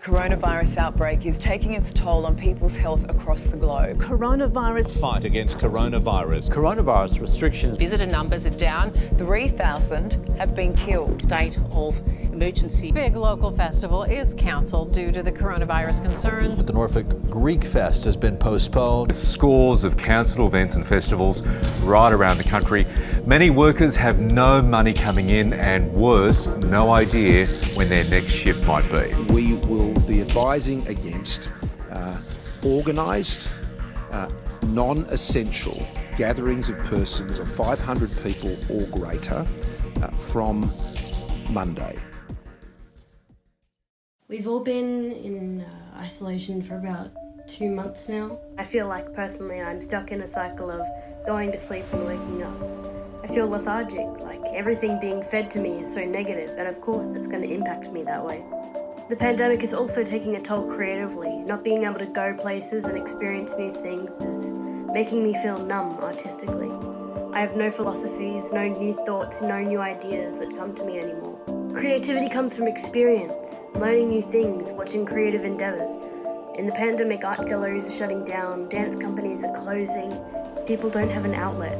Coronavirus outbreak is taking its toll on people's health across the globe. Coronavirus. Fight against coronavirus. Coronavirus restrictions. Visitor numbers are down. 3,000 have been killed. State of emergency. Big local festival is cancelled due to the coronavirus concerns. The Norfolk Greek Fest has been postponed. Scores of cancelled events and festivals right around the country. Many workers have no money coming in and worse, no idea when their next shift might be. We will be advising against organised, non-essential gatherings of persons of 500 people or greater from Monday. We've all been in isolation for about 2 months now. I feel like personally I'm stuck in a cycle of going to sleep and waking up. I feel lethargic, like everything being fed to me is so negative, and of course it's going to impact me that way. The pandemic is also taking a toll creatively. Not being able to go places and experience new things is making me feel numb artistically. I have no philosophies, no new thoughts, no new ideas that come to me anymore. Creativity comes from experience, learning new things, watching creative endeavours. In the pandemic, art galleries are shutting down, dance companies are closing, people don't have an outlet.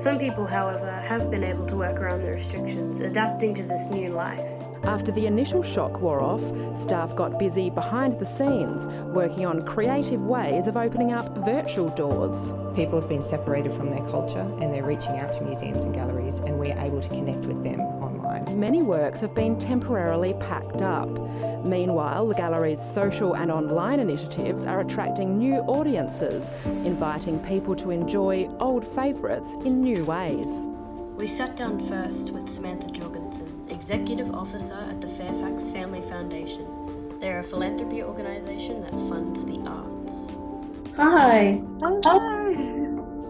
Some people, however, have been able to work around the restrictions, adapting to this new life. After the initial shock wore off, staff got busy behind the scenes, working on creative ways of opening up virtual doors. People have been separated from their culture and they're reaching out to museums and galleries, and we're able to connect with them online. Many works have been temporarily packed up. Meanwhile, the gallery's social and online initiatives are attracting new audiences, inviting people to enjoy old favourites in new ways. We sat down first with Samantha Jorgensen, Executive Officer at the Fairfax Family Foundation. They're a philanthropy organisation that funds the arts. Hi.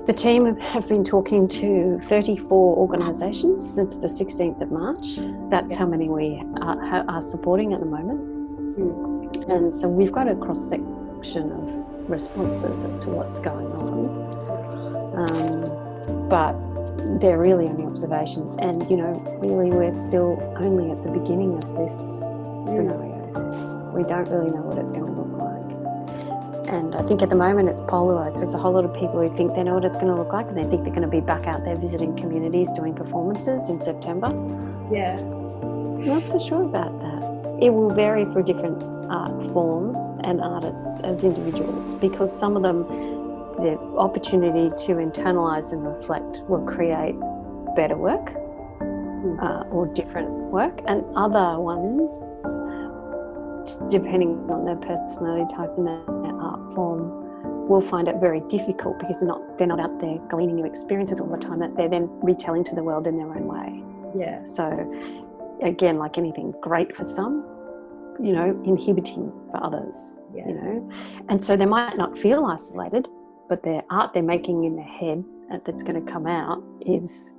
The team have been talking to 34 organisations since the 16th of March. That's how many we are supporting at the moment. And so we've got a cross-section of responses as to what's going on. But they're really only observations, and really we're still only at the beginning of this scenario. We don't really know what it's going to look like, and I think at the moment it's polarised. There's a whole lot of people who think they know what it's going to look like, and they think they're going to be back out there visiting communities doing performances in September. Yeah, I'm not so sure about that. It will vary for different art forms and artists as individuals, because some of them, the opportunity to internalise and reflect will create better work or different work, and other ones, depending on their personality type and their art form, will find it very difficult because they're not out there gleaning new experiences all the time that they're then retelling to the world in their own way. Yeah. So again, like anything, great for some, inhibiting for others. Yeah. And so they might not feel isolated, but their art they're making in their head that's going to come out is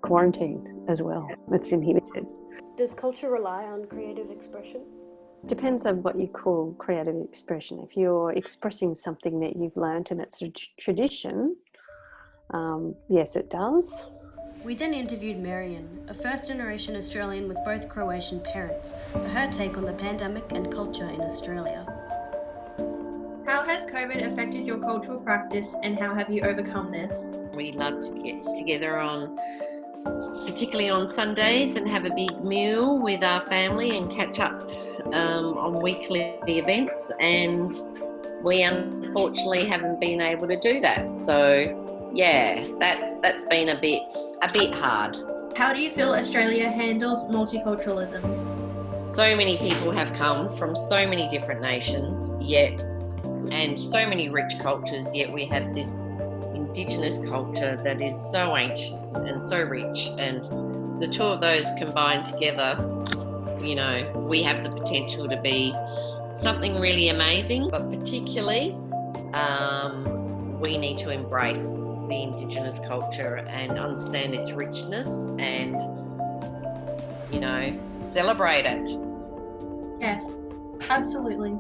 quarantined as well. It's inhibited. Does culture rely on creative expression? Depends on what you call creative expression. If you're expressing something that you've learnt and it's a tradition, yes, it does. We then interviewed Marion, a first-generation Australian with both Croatian parents, for her take on the pandemic and culture in Australia. How has COVID affected your cultural practice, and how have you overcome this? We love to get together particularly on Sundays, and have a big meal with our family and catch up on weekly events, and we unfortunately haven't been able to do that. So yeah, that's been a bit hard. How do you feel Australia handles multiculturalism? So many people have come from so many different nations, and so many rich cultures, yet we have this Indigenous culture that is so ancient and so rich, and the two of those combined together, we have the potential to be something really amazing. But particularly, we need to embrace the Indigenous culture and understand its richness and, celebrate it. Yes, absolutely.